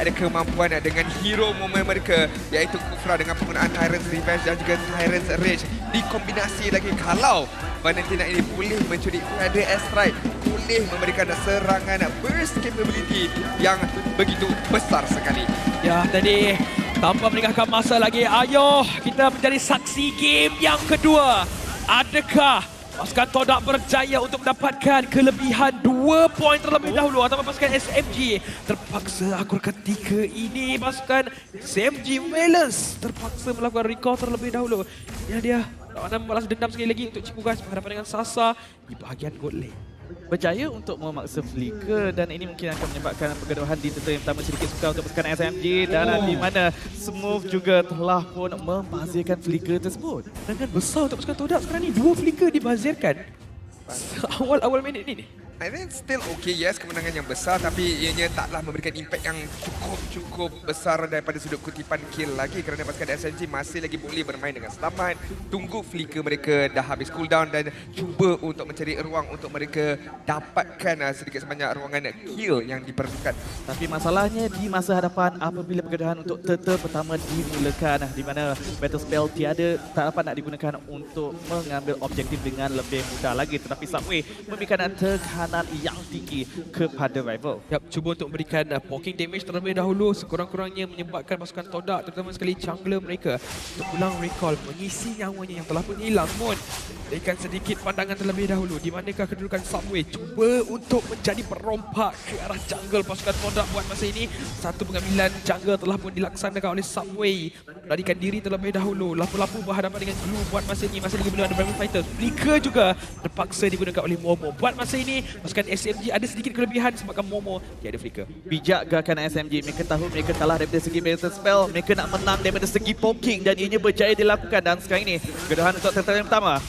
ada kemampuan dengan hero moment mereka iaitu Kufra dengan penggunaan Tyrant's Revenge dan juga Tyrant's Rage. Dikombinasi lagi kalau Valentina ini boleh mencuri Feather Airstrike, boleh memberikan serangan burst capability yang begitu besar sekali. Ya, tadi tanpa meninggalkan masa lagi, ayo kita menjadi saksi game yang kedua. Adakah pasukan Todak berjaya untuk mendapatkan kelebihan 2 poin terlebih dahulu atau pasukan SMG terpaksa akur ketika ini pasukan SMG Valence terpaksa melakukan recall terlebih dahulu. Ya, dia nak membalas dendam sekali lagi untuk Cipu Guys berhadapan dengan Sasa di bahagian gold lane. Berjaya untuk memaksa Flicker dan ini mungkin akan menyebabkan pergaduhan di turtle yang pertama sedikit sukar untuk pasukan SMG dan di mana Smooth juga telah pun membazirkan Flicker tersebut. Serangan besar untuk pasukan Todak sekarang ni, 2 flicker dibazirkan awal-awal minit ni. I think still okay, yes, kemenangan yang besar tapi ianya taklah memberikan impact yang cukup besar daripada sudut kutipan kill lagi kerana pasukan SMG masih lagi boleh bermain dengan selamat, tunggu flicker mereka dah habis cooldown dan cuba untuk mencari ruang untuk mereka dapatkan sedikit sebanyak ruangan kill yang diperlukan. Tapi masalahnya di masa hadapan apabila pergaduhan untuk turtle pertama dimulakan di mana battle spell tak dapat nak digunakan untuk mengambil objektif dengan lebih mudah lagi, tetapi Subway memberikan tekanan yang tinggi kepada rival. Yap, cuba untuk memberikan poking damage terlebih dahulu, sekurang-kurangnya menyebabkan pasukan Todak terutama sekali jungler mereka untuk pulang recall, mengisi nyawanya yang telah pun hilang. Moon berikan sedikit pandangan terlebih dahulu di manakah kedudukan Subway, cuba untuk menjadi perompak ke arah jungle pasukan Todak buat masa ini. Satu pengambilan jungle telah pun dilaksanakan oleh Subway, melarikan diri terlebih dahulu. Lapu-lapu berhadapan dengan Glue buat masa ini, masih lagi belum ada Bravely Fighter. Flicker juga terpaksa digunakan oleh Momo. Buat masa ini pasukan SMG ada sedikit kelebihan sebabkan Momo tiada flicker. Bijak gerakan SMG, mereka tahu mereka kalah daripada segi battle spell, mereka nak menang daripada segi poking dan ianya berjaya dilakukan. Dan sekarang ini kegaduhan untuk turtle yang pertama.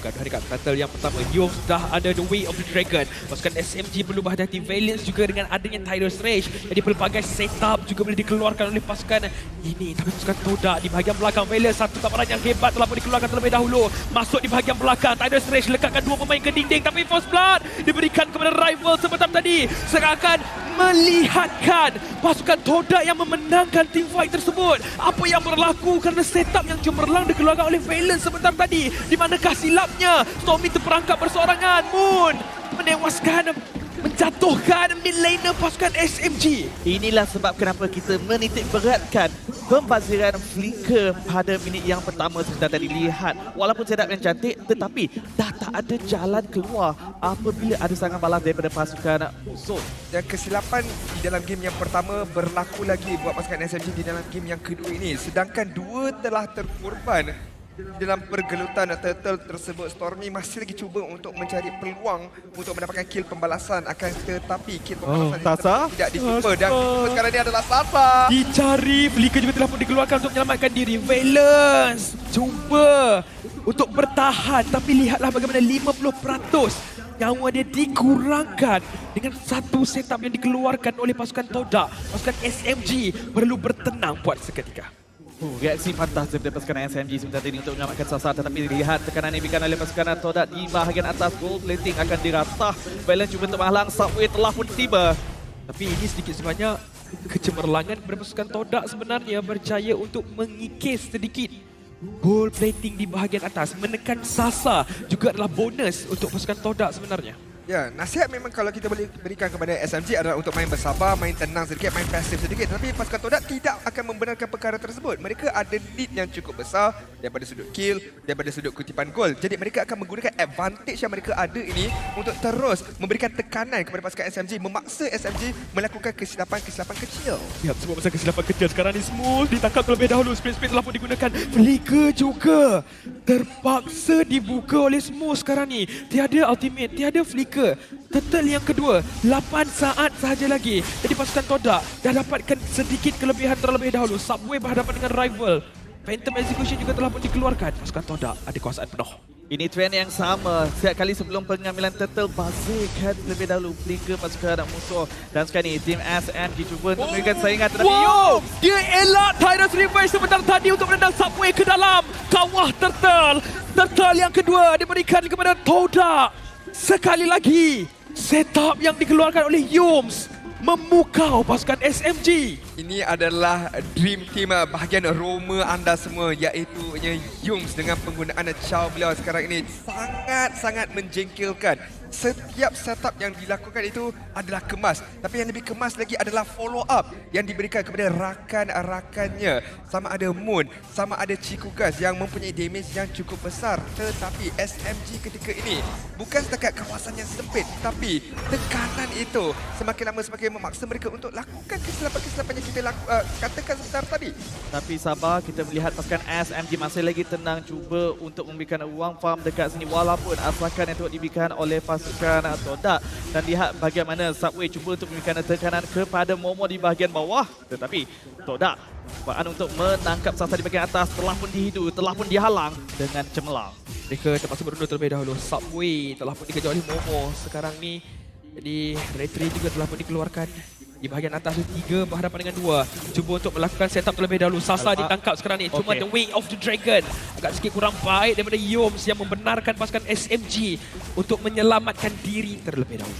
Kegaduhan dekat battle yang pertama, Yof dah ada the way of the dragon. Pasukan SMG perlu berhati-hati, Valiance juga dengan adanya Tidal's Rage. Jadi pelbagai setup juga boleh dikeluarkan oleh pasukan ini. Tapi pasukan Todak di bahagian belakang, Valiance satu tamparan yang hebat telah pun dikeluarkan terlebih dahulu. Masuk di bahagian belakang, Tidal's Rage lekatkan 2 pemain ke dinding, tapi Force Blood diberikan kepada rival sebentar tadi. Seakan melihatkan pasukan Todak yang memenangkan team fight tersebut. Apa yang berlaku kerana setup yang cemerlang dikeluarkan oleh Valiance sebentar tadi. Di manakah silapnya? Stormy terperangkap bersorangan. Moon menewaskan, menjatuhkan mid laner pasukan SMG. Inilah sebab kenapa kita menitik beratkan pembaziran Flicker pada minit yang pertama. Kita tadi lihat walaupun setup yang cantik tetapi dah tak ada jalan keluar apabila ada serangan balas daripada pasukan musuh. Dan kesilapan di dalam game yang pertama berlaku lagi buat pasukan SMG di dalam game yang kedua ini. Sedangkan 2 telah terkorban dalam pergelutan turtle tersebut. Stormy masih lagi cuba untuk mencari peluang untuk mendapatkan kill pembalasan, akan tetapi kill pembalasan tidak dijumpa. Dan sekarang ini adalah Sasa. Dicari, flicker juga telah pun dikeluarkan untuk menyelamatkan diri. Valence cuba untuk bertahan tapi lihatlah bagaimana 50% nyawa dia dikurangkan dengan satu setup yang dikeluarkan oleh pasukan Todak. Pasukan SMG perlu bertenang buat seketika. Reaksi pantas daripada pasukan SMG sebentar ini untuk menyelamatkan Sasa, tetapi lihat tekanan yang diberikan oleh pasukan Todak di bahagian atas. Gold plating akan diratah. Valence cuba untuk menghalang, Subway telah pun tiba. Tapi ini sedikit sebanyak kecemerlangan daripada pasukan Todak sebenarnya berjaya untuk mengikis sedikit gold plating di bahagian atas. Menekan Sasa juga adalah bonus untuk pasukan Todak sebenarnya. Ya, nasihat memang kalau kita boleh berikan kepada SMG adalah untuk main bersabar, main tenang sedikit, main pasif sedikit. Tapi pasukan Todak tidak akan membenarkan perkara tersebut. Mereka ada lead yang cukup besar daripada sudut kill, daripada sudut kutipan gol. Jadi mereka akan menggunakan advantage yang mereka ada ini untuk terus memberikan tekanan kepada pasukan SMG, memaksa SMG melakukan kesilapan-kesilapan kecil. Ya, semua pasal kesilapan kecil sekarang ni Smooth ditangkap terlebih dahulu. Sprint telah pun digunakan. Flicker juga terpaksa dibuka oleh Smooth sekarang ni. Tiada ultimate, tiada flicker. Turtle yang kedua, 8 saat sahaja lagi. Jadi pasukan Todak dah dapatkan sedikit kelebihan terlebih dahulu. Subway berhadapan dengan rival. Phantom Execution juga telah pun dikeluarkan. Pasukan Todak ada kuasaan penuh. Ini trend yang sama. Setiap kali sebelum pengambilan turtle, bazirkan terlebih dahulu Flicker pasukan musuh. Dan sekarang ni tim SMG cuba untuk memberikan saingan, tetapi wow! Dia elak Tidal's Revenge sebentar tadi untuk menendang Subway ke dalam kawah turtle. Turtle yang kedua diberikan kepada Todak. Sekali lagi, setup yang dikeluarkan oleh Yums memukau pasukan SMG. Ini adalah dream team bahagian Roma anda semua, iaitu Yums dengan penggunaan Chow beliau sekarang ini sangat-sangat menjengkelkan. Setiap setup yang dilakukan itu adalah kemas, tapi yang lebih kemas lagi adalah follow up yang diberikan kepada rakan-rakannya. Sama ada Moon, sama ada Chikukas yang mempunyai damage yang cukup besar. Tetapi SMG ketika ini bukan setakat kawasan yang sempit, tapi tekanan itu semakin lama semakin memaksa mereka untuk lakukan kesilapan-kesilapan yang kita katakan sebentar tadi. Tapi sabar, kita melihat pasukan SMG masih lagi tenang cuba untuk memberikan ruang farm dekat sini walaupun asalkan yang telah diberikan oleh pasukan Todak. Dan lihat bagaimana Subway cuba untuk memberikan tekanan kepada Momo di bahagian bawah. Tetapi Todak cubaan untuk menangkap Sasa di bahagian atas telah pun dihidu, telah pun dihalang dengan cemerlang. Mereka terpaksa berundur terlebih dahulu. Subway telah pun dikejar oleh Momo sekarang ni. Jadi retreat juga telah pun dikeluarkan. Di bahagian atas tu 3 berhadapan dengan 2. Cuba untuk melakukan setup terlebih dahulu. Sasa ditangkap sekarang ni. Cuma the way of the dragon agak sikit kurang baik daripada Yoms yang membenarkan pasukan SMG untuk menyelamatkan diri terlebih dahulu.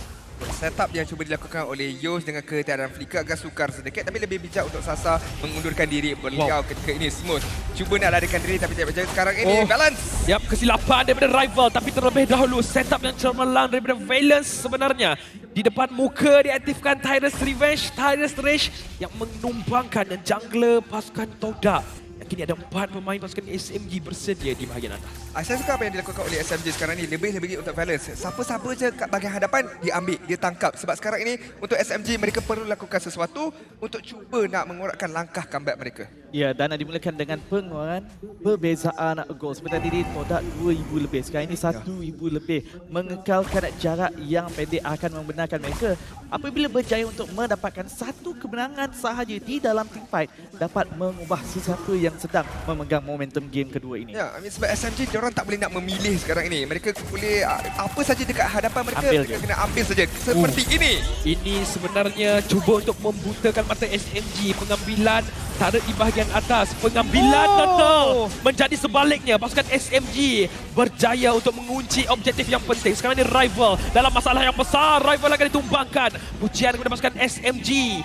Setup yang cuba dilakukan oleh Yos dengan ketiadaan flicker agak sukar sedikit, tapi lebih bijak untuk Sasa mengundurkan diri. Beliau ketika ini smooth. Cuba nak larikan diri tapi tidak berjaya. Sekarang ini balance. Yap, kesilapan daripada rival, tapi terlebih dahulu setup yang cemerlang daripada Valence sebenarnya. Di depan muka diaktifkan Tyrus Revenge, Tyrus Rage yang menumbangkan dan jungler pasukan Todak. Kini ada 4 pemain pasukan SMG bersedia di bahagian atas. Saya suka apa yang dilakukan oleh SMG sekarang ni, lebih-lebih untuk Valence. Siapa-siapa je kat bahagian hadapan, dia ambil, dia tangkap. Sebab sekarang ini untuk SMG, mereka perlu lakukan sesuatu untuk cuba nak mengorakkan langkah comeback mereka. Ya, dan dimulakan dengan pengeluaran perbezaan gol. Sebentar tadi Todak 2,000 lebih. Sekarang ini 1,000 lebih. Mengekalkan jarak yang pendek akan membenarkan mereka apabila berjaya untuk mendapatkan satu kemenangan sahaja di dalam team fight dapat mengubah sesuatu yang sedang memegang momentum game kedua ini. Ya, sebab SMG diorang tak boleh nak memilih sekarang ini. Mereka boleh apa saja dekat hadapan mereka, mereka kena ambil saja. Seperti ini. Ini sebenarnya cuba untuk membutakan mata SMG. Pengambilan turret di bahagian atas. Pengambilan total. Menjadi sebaliknya. Pasukan SMG berjaya untuk mengunci objektif yang penting. Sekarang ini rival dalam masalah yang besar. Rival akan ditumbangkan. Pujian kepada pasukan SMG.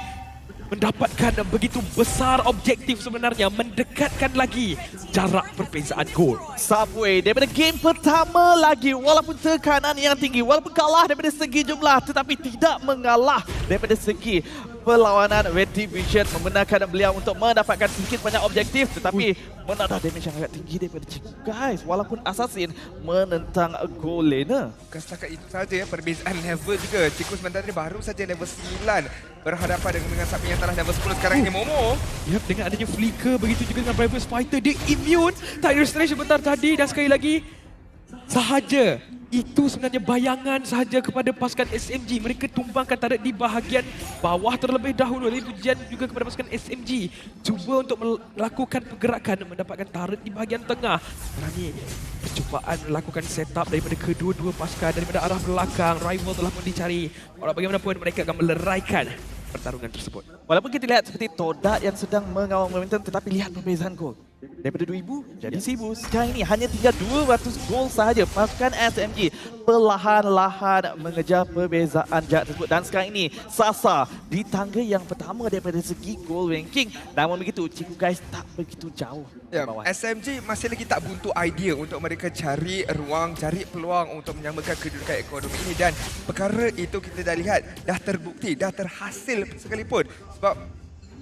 Mendapatkan begitu besar objektif sebenarnya, mendekatkan lagi jarak perbezaan gol. Subway daripada game pertama lagi, walaupun tekanan yang tinggi, walaupun kalah daripada segi jumlah, tetapi tidak mengalah daripada segi perlawanan. Retribution membenarkan beliau untuk mendapatkan sedikit banyak objektif, tetapi menadah damage yang agak tinggi daripada Chico guys. Walaupun Assassin menentang goal laner. Bukan setakat itu saja ya, perbezaan level juga. Chico sementara ini baru saja level 9 berhadapan dengan Sapi yang telah level 10 sekarang ini Momo. Ya, dengan adanya flicker, begitu juga dengan Bravos Fighter, dia immune Tyrus Rage sebentar tadi. Dan sekali lagi sahaja itu sebenarnya bayangan sahaja kepada pasukan SMG. Mereka tumbangkan turret di bahagian bawah terlebih dahulu. Lalu pujian juga kepada pasukan SMG. Cuba untuk melakukan pergerakan mendapatkan turret di bahagian tengah. Sekarang ni percubaan melakukan setup daripada kedua-dua pasukan daripada arah belakang. Rival telah pun dicari. Walau bagaimanapun mereka akan meleraikan pertarungan tersebut. Walaupun kita lihat seperti Todak yang sedang mengawal momentum, tetapi lihat perbezaan gol. Daripada 2,000 jadi 1,000. Sekarang ini hanya tinggal 200 gol sahaja. Pasukan SMG perlahan-lahan mengejar perbezaan jarak tersebut. Dan sekarang ini Sasa di tangga yang pertama daripada segi gol ranking. Namun begitu, Chico guys tak begitu jauh. Ya, SMG masih lagi tak buntu idea untuk mereka cari ruang, cari peluang untuk menyamakan kedudukan ekonomi ini. Dan perkara itu kita dah lihat, dah terbukti, dah terhasil sekalipun. Sebab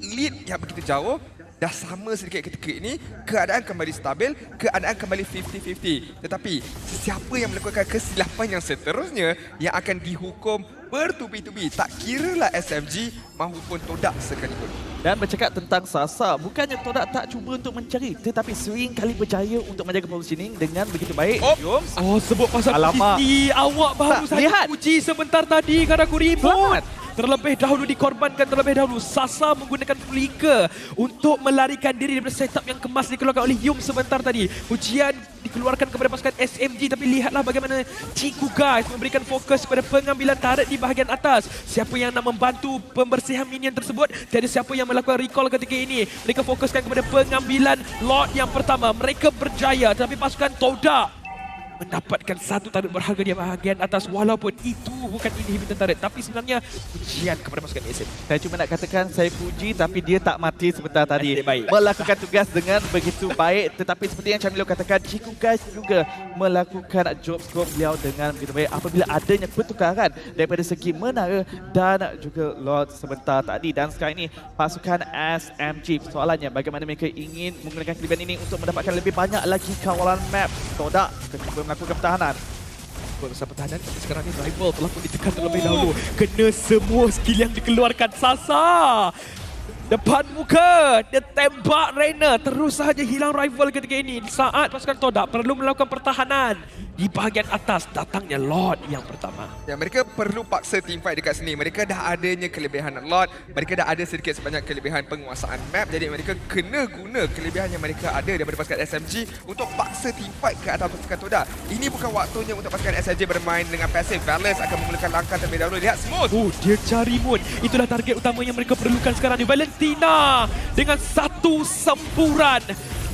lead yang begitu jauh, dah sama sedikit ketika ini, keadaan kembali stabil, keadaan kembali 50-50. Tetapi sesiapa yang melakukan kesilapan yang seterusnya yang akan dihukum bertubi-tubi. Tak kiralah SMG mahupun Todak sekalipun. Dan bercakap tentang Sasa, bukannya Todak tak cuba untuk mencari, tetapi sering kali berjaya untuk menjaga positioning dengan begitu baik. Oh, sebut pasal posisi awak baru saja lihat. puji sebentar tadi kerana aku ribut. Terlebih dahulu dikorbankan terlebih dahulu. Sasa menggunakan flicker untuk melarikan diri daripada setup yang kemas dikeluarkan oleh Yum sebentar tadi. Pujian dikeluarkan kepada pasukan SMG, tapi lihatlah bagaimana Chico guys memberikan fokus kepada pengambilan turret di bahagian atas. Siapa yang nak membantu pembersihan minion tersebut? Tiada siapa yang melakukan recall ketika ini. Mereka fokuskan kepada pengambilan Lord yang pertama. Mereka berjaya, tapi pasukan Todak mendapatkan satu turret berharga di bahagian atas, walaupun itu bukan inhibitor turret, tapi sebenarnya ujian kepada pasukan SM. Saya cuma nak katakan saya puji tapi dia tak mati sebentar tadi. Nasib baik. Melakukan tugas dengan begitu baik, tetapi seperti yang Camilo katakan, Chico Guys juga melakukan job scope beliau dengan begitu baik apabila adanya pertukaran daripada segi menara dan juga Lord sebentar tadi. Dan sekarang ini pasukan SMG, soalannya bagaimana mereka ingin menggunakan kelebihan ini untuk mendapatkan lebih banyak lagi kawalan map. Todak cuba melakukan pertahanan. Berusaha pertahanan, tapi sekarang ni rival telah pun ditekan terlebih dahulu. Kena semua skill yang dikeluarkan. Sasa depan muka, dia tembak Reina, terus sahaja hilang rival ketika ini. Saat pasukan Todak perlu melakukan pertahanan di bahagian atas, datangnya Lord yang pertama. Ya, mereka perlu paksa teamfight dekat sini. Mereka dah adanya kelebihan Lord, mereka dah ada sedikit sebanyak kelebihan penguasaan map. Jadi mereka kena guna kelebihan yang mereka ada daripada pasukan SMG untuk paksa teamfight ke atas pasukan Todak. Ini bukan waktunya untuk pasukan SMG bermain dengan pasif. Valens akan memulakan langkah terlebih dahulu. Lihat Smooth. Dia cari Moon. Itulah target utama yang mereka perlukan sekarang ni. Valentina dengan satu sempuran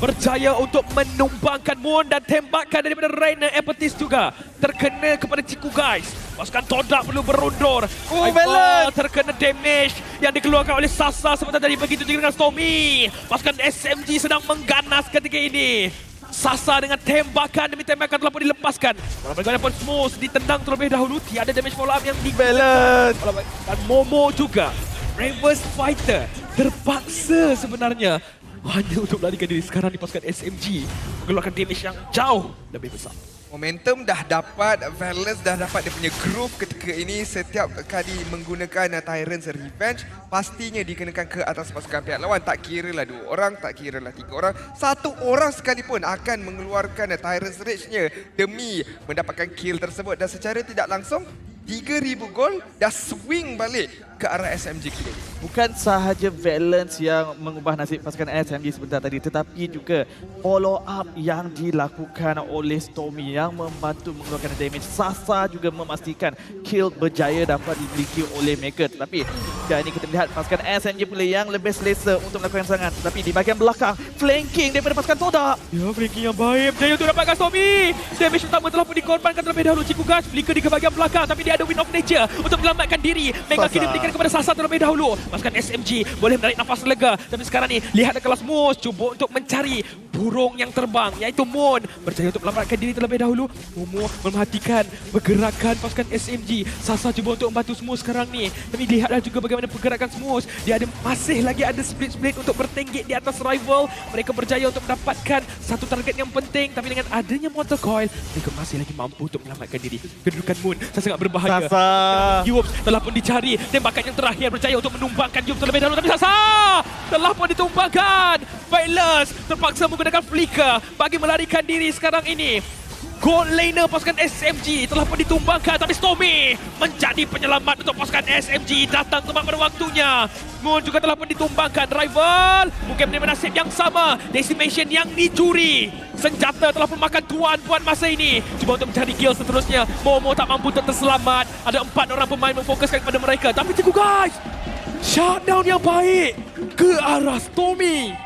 berjaya untuk menumbangkan Moon, dan tembakan daripada Reina Amethyst juga terkena kepada Chico Guys. Pasukan Todak perlu berundur. Valens terkena damage yang dikeluarkan oleh Sasa sebentar tadi. Begitu juga dengan Stormy. Pasukan SMG sedang mengganas ketika ini. Sasa dengan tembakan demi tembakan telah pun dilepaskan. Bagaimanapun Smooth ditendang terlebih dahulu. Tiada damage follow up yang Valens dan Momo juga. Reverse Fighter terpaksa sebenarnya hanya untuk melarikan diri sekarang di pasukan SMG. Mengeluarkan damage yang jauh lebih besar. Momentum dah dapat, Valens dah dapat dia punya groove ketika ini. Setiap kali menggunakan Tyrant's Revenge, pastinya dikenakan ke atas pasukan pihak lawan. Tak kira lah 2 orang, tak kira lah 3 orang, 1 orang sekalipun akan mengeluarkan Tyrant's Rage-nya demi mendapatkan kill tersebut. Dan secara tidak langsung 3,000 gol dah swing balik ke arah SMG kini. bukan sahaja Valens yang mengubah nasib pasukan SMG sebentar tadi, tetapi juga follow up yang dilakukan oleh Stormy yang membantu mengeluarkan damage. Sasa juga memastikan kill berjaya dapat dimiliki oleh mereka. Tetapi sekarang ini kita lihat pasukan SMG pula yang lebih selesa untuk melakukan serangan. Tetapi di bahagian belakang, flanking daripada pasukan Todak. Ya, flanking yang baik. Berjaya untuk dapatkan Stormy. Damage utama telah pun dikorbankan terlebih dahulu. Chico Guys flicker di bahagian belakang, tapi dia ada Wind of Nature untuk menyelamatkan diri. Mega kini berikan kepada Sasa terlebih dahulu. Pasukan SMG boleh menarik nafas lega. Tapi sekarang ni, lihat kelas Moon cuba untuk mencari burung yang terbang, iaitu Moon. Berjaya untuk menyelamatkan diri terlebih dahulu. Momo memerhatikan pergerakan pasukan SMG. Sasa cuba untuk membantu Smooth sekarang ni. Tapi lihatlah juga bagaimana pergerakan Smooth. Dia masih lagi ada split-split untuk bertenggek di atas rival. Mereka berjaya untuk mendapatkan satu target yang penting. Tapi dengan adanya Mortal Coil, mereka masih lagi mampu untuk menyelamatkan diri. Kedudukan Moon sangat berbahaya. Sasa Yubs telah pun dicari. Tembakan yang terakhir berjaya untuk menumbangkan Yubs terlebih dahulu. Tapi Sasa telah pun ditumbangkan. Valens terpaksa menggunakan flicker bagi melarikan diri sekarang ini. Gold laner pasukan SMG telah pun ditumbangkan, tapi Stormy menjadi penyelamat untuk pasukan SMG. Datang tepat pada waktunya. Moon juga telah pun ditumbangkan. Rival mungkin menerima nasib yang sama. Decimation yang dicuri. Senjata telah pun makan tuan buat masa ini. Cuba untuk mencari kill seterusnya. Momo tak mampu untuk terselamat. Ada 4 orang pemain memfokuskan kepada mereka. Tapi Chico Guys, shutdown yang baik ke arah Stormy.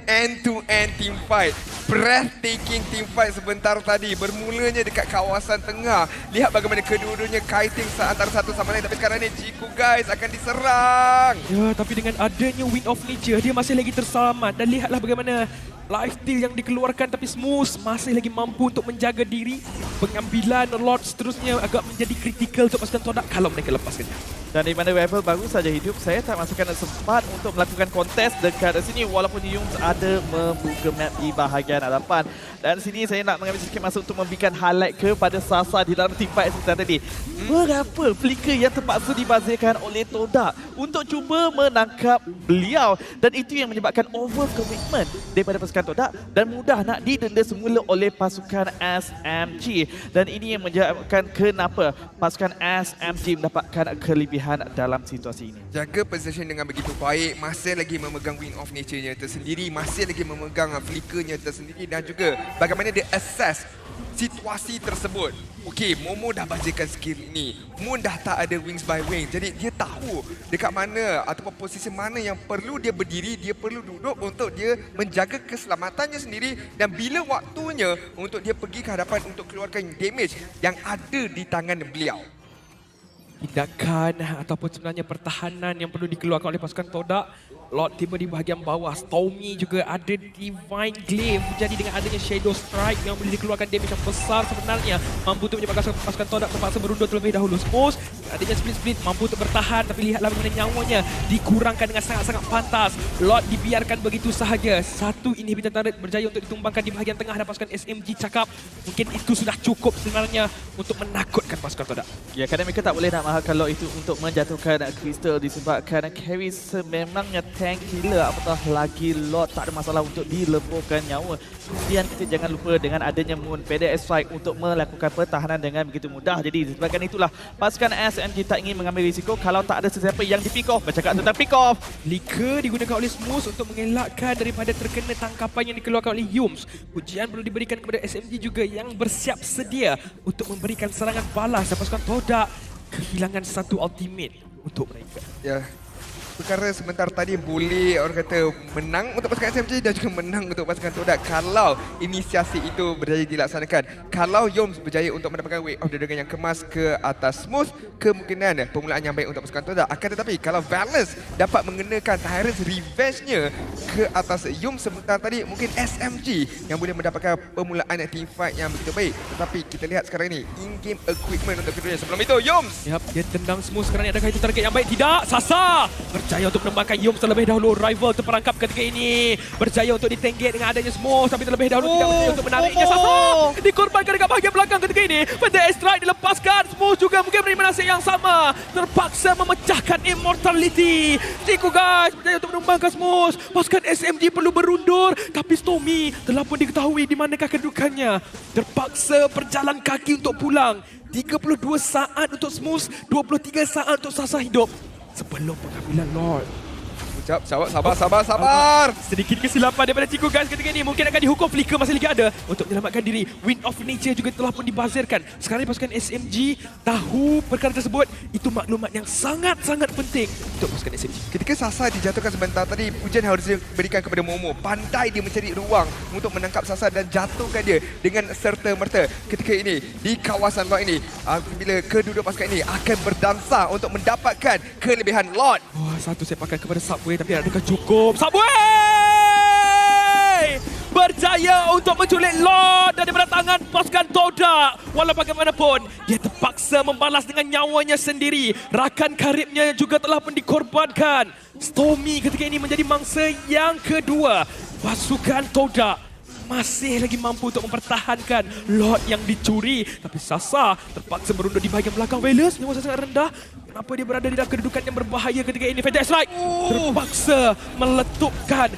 End-to-end team fight. Breathtaking team fight sebentar tadi. Bermulanya dekat kawasan tengah. Lihat bagaimana kedua-duanya kiting antara satu sama lain. Tapi sekarang ni Chico Guys akan diserang. Ya, tapi dengan adanya Wind of Nature, dia masih lagi terselamat. Dan lihatlah bagaimana lifesteal yang dikeluarkan, tapi Smooth masih lagi mampu untuk menjaga diri. Pengambilan Lord seterusnya agak menjadi kritikal untuk pasukan Todak kalau mereka lepaskannya. dan di mana rival baru saja hidup, saya tak masukkan sempat untuk melakukan kontes dekat sini walaupun Yums ada membuka map di bahagian hadapan. Dan sini saya nak mengambil sedikit masa untuk memberikan highlight kepada Sasa di dalam team fight seperti tadi. Berapa flicker yang terpaksa dibazirkan oleh Todak untuk cuba menangkap beliau, dan itu yang menyebabkan over commitment daripada pasukan Todak dan mudah nak didenda semula oleh pasukan SMG. Dan ini yang menyebabkan kenapa pasukan SMG mendapatkan kelebihan dalam situasi ini. Jaga position dengan begitu baik, masih lagi memegang Wind of Nature-nya tersendiri, masih lagi memegang flickernya tersendiri. sendiri dan juga bagaimana dia assess situasi tersebut. Okey, Momo dah bacakan skill ini. Moon dah tak ada wings by wing. Jadi dia tahu dekat mana ataupun posisi mana yang perlu dia berdiri, dia perlu duduk untuk dia menjaga keselamatannya sendiri dan bila waktunya untuk dia pergi ke hadapan untuk keluarkan damage yang ada di tangan beliau. Tindakan ataupun sebenarnya pertahanan yang perlu dikeluarkan oleh pasukan Todak. Lord tiba di bahagian bawah. Stormy juga ada Divine Glaive. Jadi dengan adanya Shadow Strike yang boleh dikeluarkan damage yang besar sebenarnya. Mampu untuk menyebabkan pasukan Todak terpaksa berundur terlebih dahulu. Smooth adanya split-split mampu untuk bertahan. Tapi lihatlah bagaimana nyawanya dikurangkan dengan sangat-sangat pantas. Lord dibiarkan begitu sahaja. Satu inhibitor turret berjaya untuk ditumbangkan di bahagian tengah dan pasukan SMG cakap. Mungkin itu sudah cukup sebenarnya untuk menakutkan pasukan Todak. Ya, kerana mereka tak boleh nak mahal kalau itu untuk menjatuhkan Crystal disebabkan Carry sememangnya tank gila, apatah lagi Lord tak ada masalah untuk dileburkan nyawa. Kemudian kita jangan lupa dengan adanya Moon PDS Strike untuk melakukan pertahanan dengan begitu mudah. Jadi disebabkan itulah pasukan SMG tak ingin mengambil risiko kalau tak ada sesiapa yang di-pick off. Bercakap tentang pick off, Lika digunakan oleh Smooth untuk mengelakkan daripada terkena tangkapan yang dikeluarkan oleh Yums. Pujian perlu diberikan kepada SMG juga yang bersiap sedia untuk memberikan serangan balas dan pasukan Todak kehilangan satu ultimate untuk mereka. Ya. Perkara sebentar tadi boleh orang kata menang untuk pasukan SMG dan juga menang untuk pasukan Todak kalau inisiasi itu berjaya dilaksanakan. Kalau Yoms berjaya untuk mendapatkan Wave of the Dragon yang kemas ke atas Smooth, kemungkinan permulaan yang baik untuk pasukan Todak. Akan tetapi kalau Valence dapat mengenakan Tyrant's Revenge-nya ke atas Yoms sebentar tadi, mungkin SMG yang boleh mendapatkan permulaan teamfight yang begitu baik. Tetapi kita lihat sekarang ini in-game equipment untuk keduanya. Sebelum itu Yoms Yap, dia tendang Smooth sekarang ni. Adakah itu target yang baik? Tidak. Sasa berjaya untuk menembakkan Yoms terlebih dahulu. Rival terperangkap ketika ini. Berjaya untuk ditengget dengan adanya Smooth. Tapi terlebih dahulu tidak berjaya untuk menariknya. Sasa dikorbankan dekat bahagian belakang ketika ini. Pada strike dilepaskan. Smooth juga mungkin menerima nasib yang sama. Terpaksa memecahkan Immortality. Ciku guys berjaya untuk menumbangkan Smooth. Pasukan SMG perlu berundur. Tapi Stormy telah pun diketahui di manakah kedudukannya. Terpaksa berjalan kaki untuk pulang. 32 saat untuk Smooth. 23 saat untuk Sasa hidup sebelum pengambilan Lord. Sabar. Sedikit kesilapan daripada Ciku guys ketika ini. Mungkin akan dihukum. Flicker masih lagi ada untuk menyelamatkan diri. Wind of Nature juga telah pun dibazirkan. Sekarang pasukan SMG tahu perkara tersebut. Itu maklumat yang sangat-sangat penting untuk pasukan SMG. Ketika Sasa dijatuhkan sebentar tadi, pujian harus diberikan kepada Momo. Pandai dia mencari ruang untuk menangkap Sasa dan jatuhkan dia dengan serta-merta. Ketika ini, di kawasan Lord ini, bila kedua pasukan ini akan berdansa untuk mendapatkan kelebihan Lord. Wah, satu sepakan kepada Subway tapi adakah cukup? Subway! Berjaya untuk menculik Lord daripada tangan pasukan Todak. Walau bagaimanapun, dia terpaksa membalas dengan nyawanya sendiri. Rakan karibnya juga telah pun dikorbankan. Stormy ketika ini menjadi mangsa yang kedua. Pasukan Todak masih lagi mampu untuk mempertahankan Lord yang dicuri. Tapi Sasa terpaksa berundur di bahagian belakang. Velas nyawa sangat rendah. Kenapa dia berada di dalam kedudukan yang berbahaya ketika ini? Fantastic Strike terpaksa meletupkan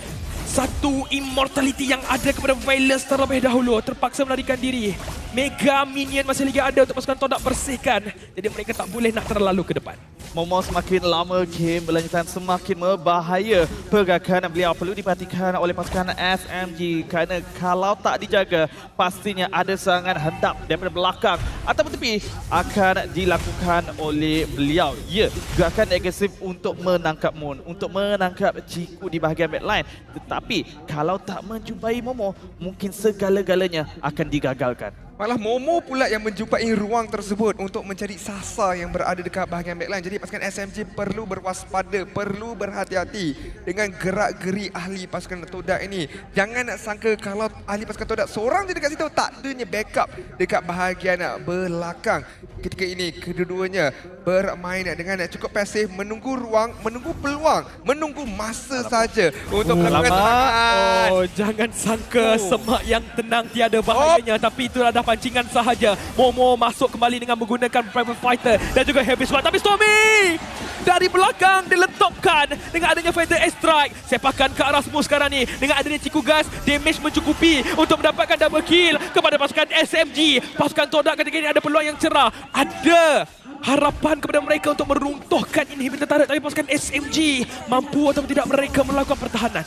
satu immortality yang ada kepada Velas terlebih dahulu. Terpaksa melarikan diri. Mega Minion masih lagi ada untuk pasukan Todak bersihkan. Jadi mereka tak boleh nak terlalu ke depan. Momo semakin lama game berlanjutan semakin berbahaya. Pergerakan beliau perlu diperhatikan oleh pasukan SMG kerana kalau tak dijaga pastinya ada serangan hendap daripada belakang ataupun tepi akan dilakukan oleh beliau. Ya, gerakan agresif untuk menangkap Moon, untuk menangkap Ciku di bahagian backline. Tetapi kalau tak menjumpai Momo, mungkin segala-galanya akan digagalkan. Malah Momo pula yang menjumpai ruang tersebut untuk mencari Sasa yang berada dekat bahagian backline. Jadi pasukan SMG perlu berwaspada, perlu berhati-hati dengan gerak-geri ahli pasukan Todak ini. Jangan nak sangka kalau ahli pasukan Todak seorang je dekat situ, tak adanya backup dekat bahagian belakang. Ketika ini kedua-duanya bermain dengan cukup pasif, menunggu ruang, menunggu peluang, menunggu masa saja untuk melakukan serangan. Oh, jangan sangka semak yang tenang tiada bahayanya. Tapi itulah dah pancingan sahaja. Momo masuk kembali dengan menggunakan Private Fighter dan juga Heavy Sword. Tapi Stormy dari belakang diletupkan dengan adanya Feather Strike. Sepakan ke arah Smooth sekarang ni. Dengan adanya Ciku Gas, damage mencukupi untuk mendapatkan double kill kepada pasukan SMG. Pasukan Todak ketika ini ada peluang yang cerah. Ada harapan kepada mereka untuk meruntuhkan inhibitor turret. Tapi pasukan SMG mampu atau tidak mereka melakukan pertahanan.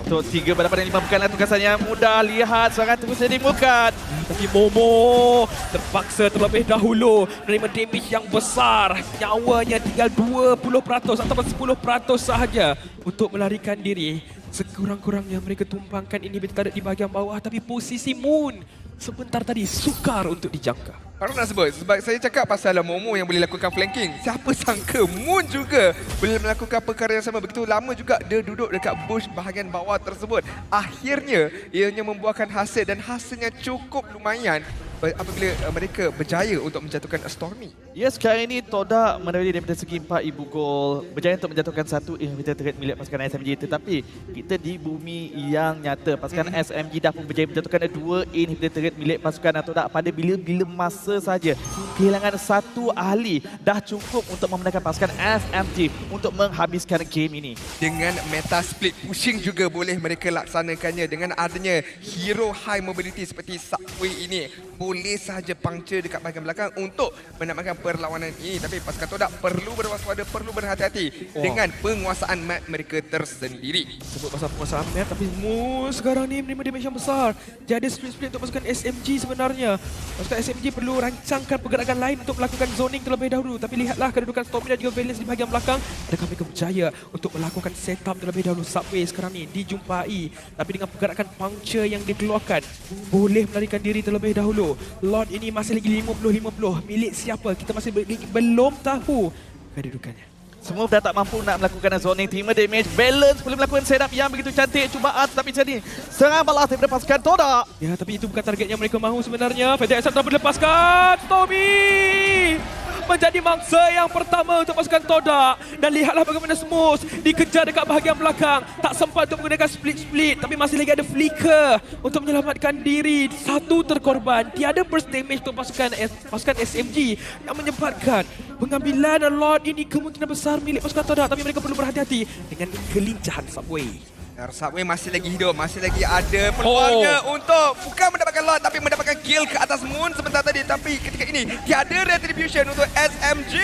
Untuk 3 berhadapan 5 bukanlah tugasan yang mudah. Lihat serangan terus dimulakan. Tapi Momo terpaksa terlebih dahulu menerima damage yang besar. Nyawanya tinggal 20% ataupun 10% sahaja untuk melarikan diri. Sekurang-kurangnya mereka tumpangkan inhibitor di bahagian bawah, tapi posisi Moon sebentar tadi sukar untuk dijangka. Baru nak sebut, sebab saya cakap pasal Momo yang boleh lakukan flanking. Siapa sangka Moon juga boleh melakukan perkara yang sama. Begitu lama juga dia duduk dekat bush bahagian bawah tersebut. Akhirnya ianya membuahkan hasil dan hasilnya cukup lumayan apabila mereka berjaya untuk menjatuhkan Stormy. Ya, sekarang ini Todak menerima daripada segi 4,000 gol, berjaya untuk menjatuhkan satu inhibitor turret milik pasukan SMG. Tetapi kita di bumi yang nyata, pasukan SMG dah pun berjaya menjatuhkan 2 inhibitor turret milik pasukan Todak pada bila-bila masa saja. Kehilangan satu ahli dah cukup untuk memenangkan pasukan SMG untuk menghabiskan game ini. Dengan meta split pushing juga boleh mereka laksanakannya. Dengan adanya hero high mobility seperti Subway ini, boleh sahaja puncture dekat bahagian belakang untuk menambahkan perlawanan ini. Tapi pasukan Todak perlu berwaspada, perlu berhati-hati dengan penguasaan map mereka tersendiri. Sebut pasal penguasaan map, tapi Moon sekarang ni menerima damage yang besar. Jadi split-split untuk pasukan SMG sebenarnya. Pasukan SMG perlu rancangkan pergerakan lain untuk melakukan zoning terlebih dahulu. Tapi lihatlah kedudukan Stormy dan juga Valence di bahagian belakang. Adakah mereka berjaya untuk melakukan setup terlebih dahulu? Subway sekarang ni dijumpai, tapi dengan pergerakan puncture yang dikeluarkan, boleh melarikan diri terlebih dahulu. Lord ini masih lagi 50-50. Milik siapa? Kita masih belum tahu kedudukannya. Semua dah tak mampu nak melakukan zoning, terima damage. Balance boleh melakukan setup yang begitu cantik. Cubaan tetapi jadi serang balas daripada pasukan Todak. Ya, tapi itu bukan target yang mereka mahu sebenarnya. Fatih Asad telah melepaskan Stormy menjadi mangsa yang pertama untuk pasukan Todak. Dan lihatlah bagaimana Smooth dikejar dekat bahagian belakang. Tak sempat untuk menggunakan split-split, tapi masih lagi ada flicker untuk menyelamatkan diri. Satu terkorban. Tiada burst damage untuk pasukan SMG yang menyebabkan pengambilan Lord ini kemungkinan besar milik pasukan Todak. Tapi mereka perlu berhati-hati dengan kelincahan Subway. Subway masih lagi hidup, masih lagi ada peluangnya untuk bukan mendapatkan lot tapi mendapatkan kill ke atas Moon sebentar tadi. Tapi ketika ini tiada retribution untuk SMG.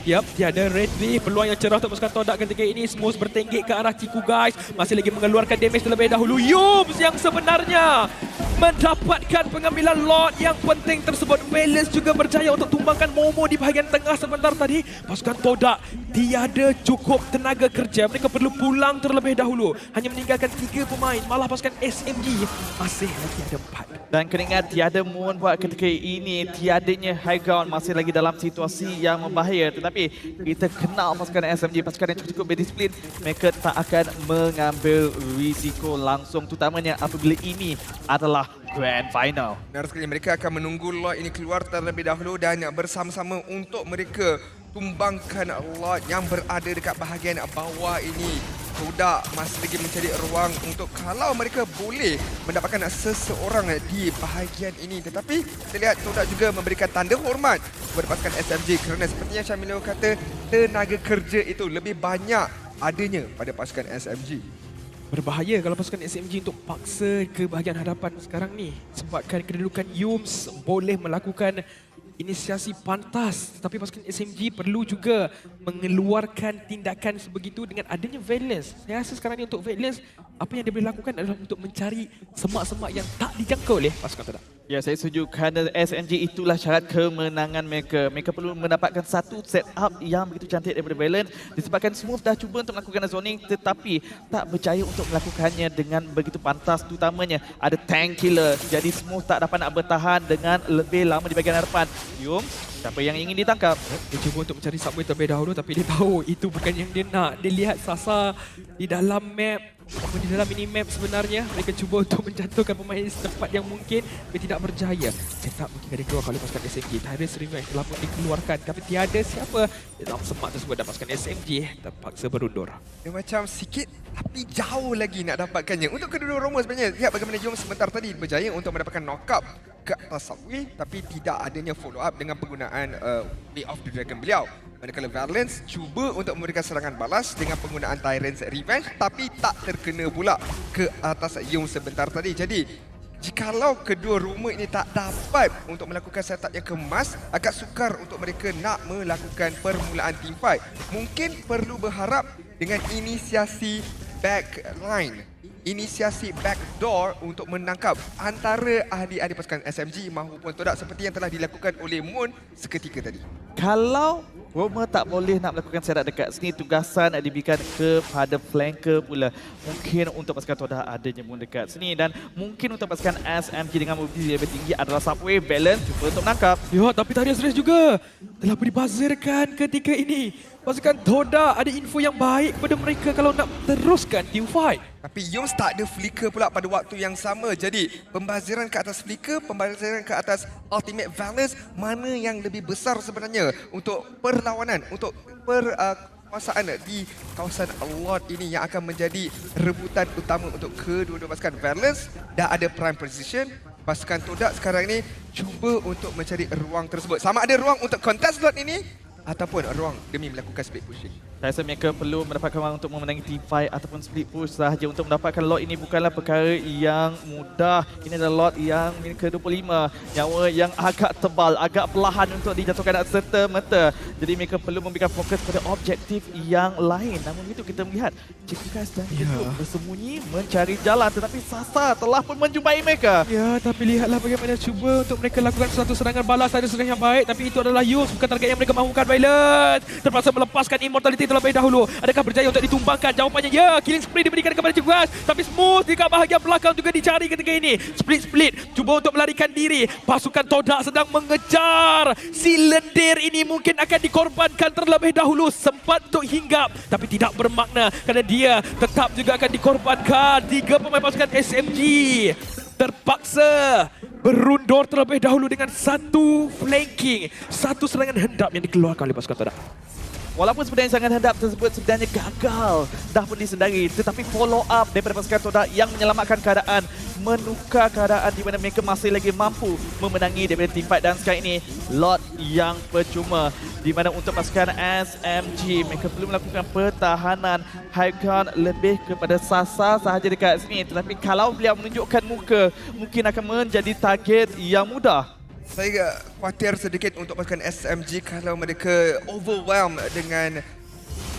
Yap, tiada retri. Peluang yang cerah untuk pasukan Todak ketika ini. Smooth bertenggek ke arah Ciku guys. Masih lagi mengeluarkan damage terlebih dahulu. Yums yang sebenarnya mendapatkan pengambilan lot yang penting tersebut. Valence juga berjaya untuk tumbangkan Momo di bahagian tengah sebentar tadi. Pasukan Todak tiada cukup tenaga kerja. Mereka perlu pulang terlebih dahulu. Hanya meninggalkan 3 pemain. Malah pasukan SMG masih lagi ada 4. Dan kena ingat tiada Moon buat ketika ini. Tiadanya high ground masih lagi dalam situasi yang membahaya. Tetapi kita kenal pasukan SMG, pasukan yang cukup berdisiplin. Mereka tak akan mengambil risiko langsung. Terutamanya apabila ini adalah Grand Final. Benar sekali, mereka akan menunggu lot ini keluar terlebih dahulu dan bersama-sama untuk mereka tumbangkan lot yang berada dekat bahagian bawah ini. Todak masih lagi mencari ruang untuk kalau mereka boleh mendapatkan seseorang di bahagian ini. Tetapi kita lihat Todak juga memberikan tanda hormat kepada pasukan SMG kerana sepertinya Syamilo kata tenaga kerja itu lebih banyak adanya pada pasukan SMG. Berbahaya kalau pasukan SMG untuk paksa ke bahagian hadapan sekarang ni. Sebabkan kedudukan Yums boleh melakukan inisiasi pantas. Tetapi pasukan SMG perlu juga mengeluarkan tindakan sebegitu dengan adanya Valence. Saya rasa sekarang ni untuk Valence, apa yang dia boleh lakukan adalah untuk mencari semak-semak yang tak dijangkau oleh pasukan Todak. Ya, saya setuju kerana SMG itulah syarat kemenangan mereka. Mereka perlu mendapatkan satu setup yang begitu cantik daripada Valence. Disebabkan Smooth dah cuba untuk melakukan zoning tetapi tak berjaya untuk melakukannya dengan begitu pantas. Terutamanya ada tank killer. Jadi Smooth tak dapat nak bertahan dengan lebih lama di bahagian hadapan. Yum, siapa yang ingin ditangkap? Dia cuba untuk mencari Subway terlebih dahulu tapi dia tahu itu bukan yang dia nak. Dia lihat Sasa di dalam map. Di dalam minimap sebenarnya mereka cuba untuk menjatuhkan pemain secepat yang mungkin tapi tidak berjaya. Setup mungkin ada keluar kali pasukan SMG. Tyrus Revenge telah pun dikeluarkan tapi tiada siapa dalam semak tersebut dan pasukan SMG terpaksa berundur. Dia macam sikit tapi jauh lagi nak dapatkannya. Untuk kedua-dua Romo sebenarnya, lihat bagaimana Jom sebentar tadi berjaya untuk mendapatkan knockup ke atas Subway tapi tidak adanya follow up dengan penggunaan Way of the Dragon beliau. Manakala Valence cuba untuk memberikan serangan balas dengan penggunaan Tyrant's Revenge tapi tak terkena pula ke atas Yum sebentar tadi. Jadi jikalau kedua rumah ini tak dapat untuk melakukan setup yang kemas, agak sukar untuk mereka nak melakukan permulaan teamfight. Mungkin perlu berharap dengan inisiasi back line, inisiasi backdoor untuk menangkap antara ahli-ahli pasukan SMG maupun Todak seperti yang telah dilakukan oleh Moon seketika tadi. Kalau Roma tak boleh nak melakukan setup dekat sini, tugasan diberikan kepada flanker pula. Mungkin untuk pasukan Todak adanya Moon dekat sini, dan mungkin untuk pasukan SMG dengan mobility lebih tinggi adalah Subway balance cuba untuk menangkap. Ya, tapi Tarius Rage juga telah dibuzzerkan ketika ini. Pasukan Todak ada info yang baik kepada mereka kalau nak teruskan team fight. Tapi Yoms tak ada flicker pula pada waktu yang sama. Jadi pembaziran ke atas flicker, pembaziran ke atas ultimate valence, mana yang lebih besar sebenarnya untuk perlawanan, untuk kekuasaan di kawasan Lord ini yang akan menjadi rebutan utama untuk kedua-dua pasukan. Valence dah ada prime position. Pasukan Todak sekarang ini cuba untuk mencari ruang tersebut. Sama ada ruang untuk contest Lord ini ataupun ruang demi melakukan split pushing. Saya rasa mereka perlu mendapatkan ruang untuk memenangi team fight ataupun split push sahaja. Untuk mendapatkan lot ini bukanlah perkara yang mudah. Ini adalah lot yang ke-25. Nyawa yang agak tebal, agak perlahan untuk dijatuhkan serta-merta. Jadi mereka perlu memberikan fokus pada objektif yang lain. Namun itu kita melihat Cikugas dan Ketuk bersembunyi mencari jalan, tetapi Sasa telah pun menjumpai mereka. Ya, tapi lihatlah bagaimana cuba untuk mereka lakukan satu serangan balas. Ada serangan yang baik, tapi itu adalah Yus, bukan target yang mereka mahukan. Violet terpaksa melepaskan immortality terlebih dahulu. Adakah berjaya untuk ditumbangkan? Jawapannya ya, killing spree diberikan kepada Cikugas, tapi Smooth di bahagian belakang juga dicari ketika ini. Split cuba untuk melarikan diri. Pasukan Todak sedang mengejar si lendir ini, mungkin akan dikorbankan terlebih dahulu. Sempat untuk hinggap tapi tidak bermakna kerana dia tetap juga akan dikorbankan. 3 pemain pasukan SMG terpaksa berundor terlebih dahulu dengan satu flanking, satu serangan hendap yang dikeluarkan oleh pasukan Todak. Walaupun sebenarnya serangan hendap tersebut sebenarnya gagal, dah pun disendari, tetapi follow up daripada pasukan Todak yang menyelamatkan keadaan, menukar keadaan di mana mereka masih lagi mampu memenangi daripada team fight. Dan sekarang ini lot yang percuma, di mana untuk pasukan SMG mereka perlu melakukan pertahanan. Haikon lebih kepada Sasa sahaja dekat sini, tetapi kalau beliau menunjukkan muka, mungkin akan menjadi target yang mudah. Saya khawatir sedikit untuk pasukan SMG kalau mereka overwhelmed dengan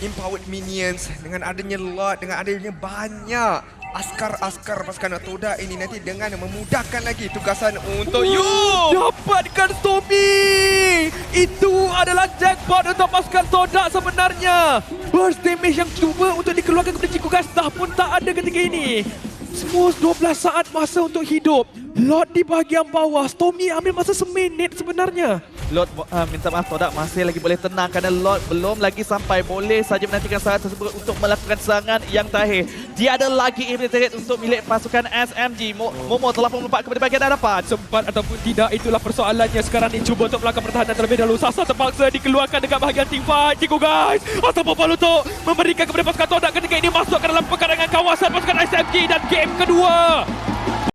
empowered minions, dengan adanya lot, dengan adanya banyak askar-askar pasukan Todak ini nanti dengan memudahkan lagi tugasan untuk Dapatkan Tommy! Itu adalah jackpot untuk pasukan Todak sebenarnya. Burst damage yang cuba untuk dikeluarkan kepada Cikugas dah pun tak ada ketika ini. Smooth 12 saat masa untuk hidup. Lot di bahagian bawah. Tommy ambil masa seminit sebenarnya. Lot minta maaf, Todak masih lagi boleh tenang kerana Lot belum lagi sampai. Boleh saja menantikan saat tersebut untuk melakukan serangan yang terakhir. Dia ada lagi immediate untuk milik pasukan SMG. Momo telah pun melompat kepada bahagian hadapan. Sempat ataupun tidak, itulah persoalannya. Sekarang ni cuba untuk melakukan pertahanan terlebih dahulu. Sasa terpaksa dikeluarkan dekat bahagian team fight. Cikugas ataupun Paul untuk memberikan kepada pasukan Todak ketika ini masuk ke dalam pekarangan kawasan pasukan SMG dan game kedua.